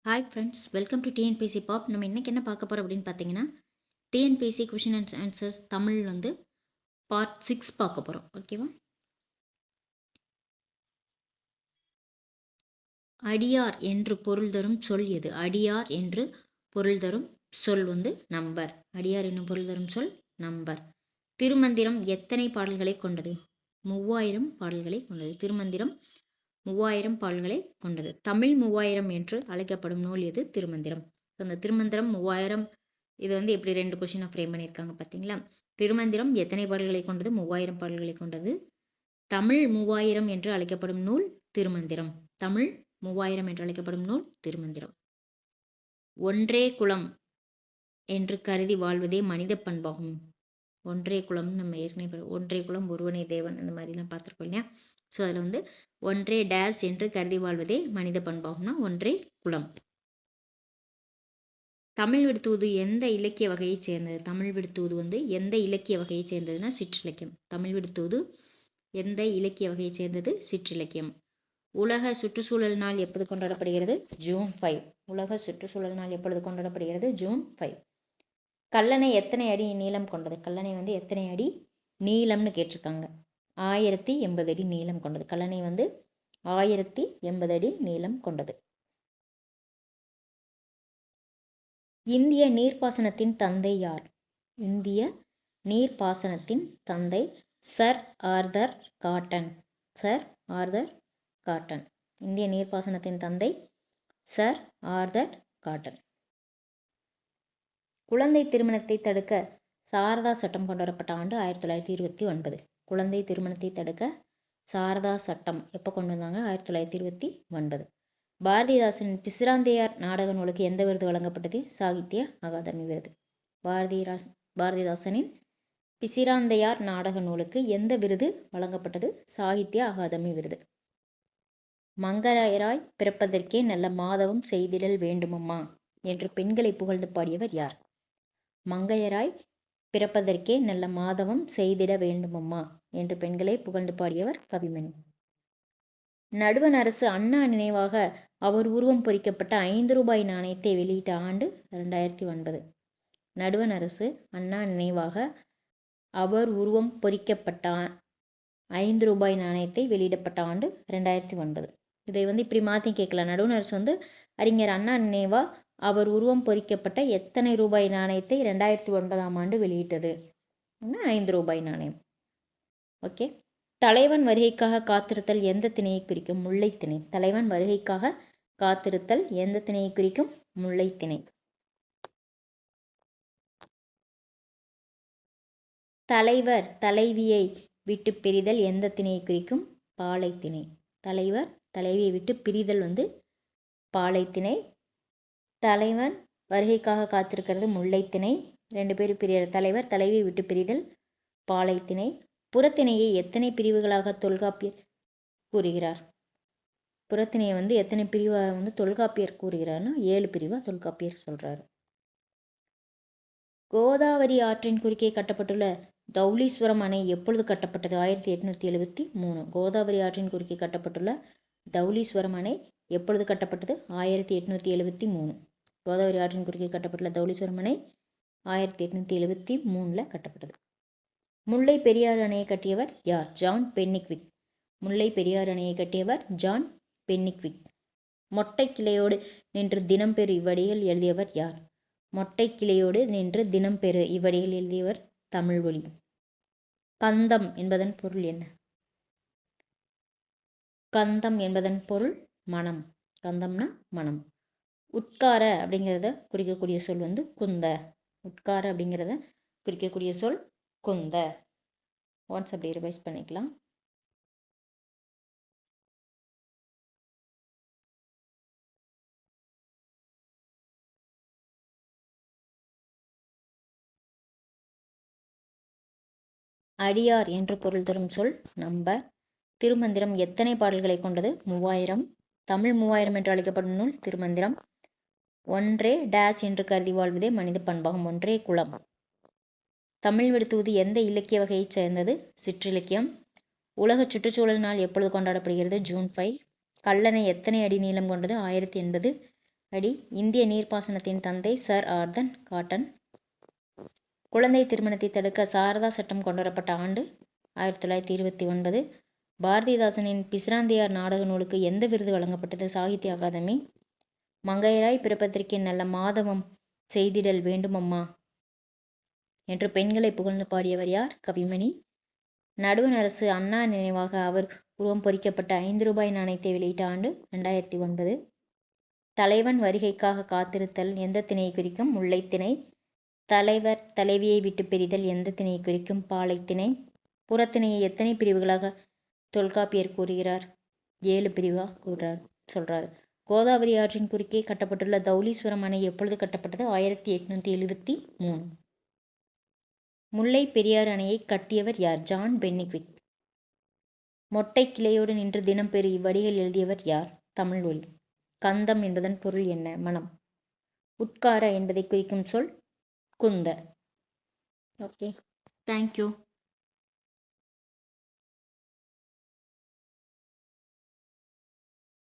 Hi friends, welcome to TNPSC pop. நம்ம இன்றைக்கி என்ன பார்க்க போகிறோம் அப்படின்னு பார்த்தீங்கன்னா, TNPSC question and answers Tamil வந்து பார்ட் 6 பார்க்க போகிறோம். ஓகேவா? அடியார் என்று பொருள் தரும் சொல் எது? அடியார் என்று பொருள் தரும் சொல் வந்து நம்பர். அடியார் என்னும் பொருள் தரும் சொல் நம்பர். திருமந்திரம் எத்தனை பாடல்களை கொண்டது? 3000 பாடல்களை கொண்டது. திருமந்திரம் 3000 பாடல்களை கொண்டது. தமிழ் 3000 என்று அழைக்கப்படும் நூல் எது? திருமந்திரம். அந்த திருமந்திரம் 3000 இது வந்து எப்படி ரெண்டு கொஸ்டினை ஃப்ரேம் பண்ணியிருக்காங்க பார்த்தீங்களா? திருமந்திரம் எத்தனை பாடல்களை கொண்டது? 3000 பாடல்களை கொண்டது. தமிழ் 3000 என்று அழைக்கப்படும் நூல் திருமந்திரம். தமிழ் 3000 என்று அழைக்கப்படும் நூல் திருமந்திரம். ஒன்றே குலம் என்று கருதி வாழ்வதே மனித பண்பாகும். ஒன்றே குலம் நம்ம ஏற்கனவே ஒன்றே குலம் ஒருவனே தேவன் இந்த மாதிரிலாம் பார்த்துருக்கோம் இல்லையா? ஸோ அதில் வந்து ஒன்றே டேஸ் என்று கருதி வாழ்வதே மனித பண்பாகும்னா ஒன்றே குலம். தமிழ் விடுத்தூது எந்த இலக்கிய வகையை சேர்ந்தது? தமிழ் விடுத்தூது வந்து எந்த இலக்கிய வகையை சேர்ந்ததுன்னா சிற்றிலக்கியம். தமிழ் விடுத்தூது எந்த இலக்கிய வகையை சேர்ந்தது? சிற்றிலக்கியம். உலக சுற்றுச்சூழல் நாள் எப்போது கொண்டாடப்படுகிறது? ஜூன் 5. உலக சுற்றுச்சூழல் நாள் எப்பொழுது கொண்டாடப்படுகிறது? ஜூன் 5. கல்லணை எத்தனை அடி நீளம் கொண்டது? கல்லணை வந்து எத்தனை அடி நீளம்னு கேட்டிருக்காங்க. 1080 அடி நீளம் கொண்டது. கல்லணை வந்து 1080 அடி நீளம் கொண்டது. இந்திய நீர்ப்பாசனத்தின் தந்தை யார்? இந்திய நீர்ப்பாசனத்தின் தந்தை sir Arthur cotton. Sir Arthur cotton. இந்திய நீர்ப்பாசனத்தின் தந்தை சர் ஆர்தர் காட்டன். குழந்தை திருமணத்தை தடுக்க சாரதா சட்டம் கொண்டு வரப்பட்ட ஆண்டு 1929. குழந்தை திருமணத்தை தடுக்க சாரதா சட்டம் எப்போ கொண்டு வந்தாங்க? 1929. பாரதிதாசனின் பிசிராந்தையார் நாடக நூலுக்கு எந்த விருது வழங்கப்பட்டது? சாகித்ய அகாதமி விருது. பாரதிதாசனின் பிசிராந்தையார் நாடக நூலுக்கு எந்த விருது வழங்கப்பட்டது? சாகித்ய அகாதமி விருது. மங்கையராய் பிறப்பதற்கே நல்ல மாதவம் செய்திடல் வேண்டுமம்மா என்று பெண்களை புகழ்ந்து பாடியவர் யார்? மங்கையராய் பிறப்பதற்கே நல்ல மாதவம் செய்திட வேண்டுமம்மா என்று பெண்களை புகழ்ந்து பாடியவர் கவிமணி. நடுவண் அரசு அண்ணா நினைவாக அவர் உருவம் பொறிக்கப்பட்ட 5 ரூபாய் நாணயத்தை வெளியிட்ட ஆண்டு 2009. நடுவண் அரசு அண்ணா நினைவாக அவர் உருவம் பொறிக்கப்பட்ட 5 ரூபாய் நாணயத்தை வெளியிடப்பட்ட ஆண்டு 2009. இதை வந்து இப்படி மாற்றி கேட்கலாம். நடுவண் அரசு வந்து அறிஞர் அண்ணா நினைவா அவர் உருவம் பொறிக்கப்பட்ட எத்தனை ரூபாய் நாணயத்தை 2009ஆம் ஆண்டு வெளியிட்டது? 5 ரூபாய் நாணயம். ஓகே. தலைவன் வருகைக்காக காத்திருத்தல் எந்த திணையை குறிக்கும்? முல்லைத்திணை. தலைவன் வருகைக்காக காத்திருத்தல் எந்த திணையை குறிக்கும்? முல்லைத்திணை. தலைவர் தலைவியை விட்டு பிரிதல் எந்த திணையை குறிக்கும்? பாலைத்திணை. தலைவர் தலைவியை விட்டு பிரிதல் வந்து பாலைத்திணை. தலைவன் வருகைக்காக காத்திருக்கிறது முல்லைத்திணை. 2 பேரும் பிரியர். தலைவர் தலைவியை விட்டு பிரிதல் பாலைத்திணை. புறத்திணையை எத்தனை பிரிவுகளாக தொல்காப்பியர் கூறுகிறார்? புறத்திணையை வந்து எத்தனை பிரிவாக வந்து தொல்காப்பியர் கூறுகிறார்னா 7 பிரிவாக தொல்காப்பியர் சொல்றாரு. கோதாவரி ஆற்றின் குறுக்கே கட்டப்பட்டுள்ள தௌலீஸ்வரம் அணை எப்பொழுது கட்டப்பட்டது? 1873. கோதாவரி ஆற்றின் குறுக்கே கட்டப்பட்டுள்ள தௌலீஸ்வரம் அணை எப்பொழுது கட்டப்பட்டது? 1873. கோதாவரி ஆற்றின் குறுக்கே கட்டப்பட்டுள்ள தௌலீஸ்வரம் அணை 1873 கட்டப்பட்டது. முல்லை பெரியாறு அணையை கட்டியவர் யார்? John Pennycuick. முல்லை பெரியாறு அணையை கட்டியவர் ஜான் பென்னிக்விக். மொட்டை கிளையோடு நின்று தினம் பெறு இவ்வடிகள் எழுதியவர் யார்? மொட்டை கிளையோடு நின்று தினம் பெறு இவ்வடிகள் எழுதியவர் தமிழ்வொலி. கந்தம் என்பதன் பொருள் என்ன? கந்தம் என்பதன் பொருள் மனம். கந்தம்னா மனம். உட்கார அப்படிங்கிறத குறிக்கக்கூடிய சொல் வந்து குந்த. உட்கார அப்படிங்கிறத குறிக்கக்கூடிய சொல் குந்த. ஒன்ஸ் அப்படி ரிவைஸ் பண்ணிக்கலாம். அடியார் என்று பொருள் தரும் சொல் நம்பர். திருமந்திரம் எத்தனை பாடல்களை கொண்டது? 3000. தமிழ் 3000 என்று அழைக்கப்படும் நூல் திருமந்திரம். ஒன்றே டேஸ் என்று கருதி வாழ்வதே மனித பண்பாகும். ஒன்றே குலம். தமிழ் விடுத்தூது எந்த இலக்கிய வகையை சேர்ந்தது? சிற்றிலக்கியம். உலக சுற்றுச்சூழல் நாள் எப்பொழுது கொண்டாடப்படுகிறது? ஜூன் 5. கல்லணை எத்தனை அடி நீளம் கொண்டது? 1080. அடி. இந்திய நீர்ப்பாசனத்தின் தந்தை சர் ஆர்தர் காட்டன். குழந்தை திருமணத்தை தடுக்க சாரதா சட்டம் கொண்டுவரப்பட்ட ஆண்டு 1929. பாரதிதாசனின் பிசிராந்தையார் நாடக நூலுக்கு எந்த விருது வழங்கப்பட்டது? சாகித்ய அகாதமி. மங்கையராய் பிறப்பதற்கே நல்ல மாதவம் செய்திடல் வேண்டுமம்மா என்று பெண்களை புகழ்ந்து பாடியவர் யார்? கவிமணி. நடுவண் அரசு அண்ணா நினைவாக அவர் உருவம் பொறிக்கப்பட்ட 5 ரூபாய் நாணயத்தை வெளியிட்ட ஆண்டு 2009. தலைவன் வருகைக்காக காத்திருத்தல் எந்த திணையை குறிக்கும்? முல்லைத்திணை. தலைவர் தலைவியை விட்டு பிரிதல் எந்த திணையை குறிக்கும்? பாலைத்திணை. புறத்திணையை எத்தனை பிரிவுகளாக தொல்காப்பியர் கூறுகிறார்? 7 பிரிவாக சொல்றார். கோதாவரி ஆற்றின் குறுக்கே கட்டப்பட்டுள்ள தௌலீஸ்வரம் அணை எப்பொழுது கட்டப்பட்டது? 1873. முல்லை பெரியாறு அணையை கட்டியவர் யார்? John Pennycuick. மொட்டை கிளையோடு நின்று தினம் பெறு இவ்வடிகள் எழுதியவர் யார்? தமிழ்வழி. கந்தம் என்பதன் பொருள் என்ன? மனம். உட்கார என்பதை குறிக்கும் சொல் குந்த. Okay, thank you.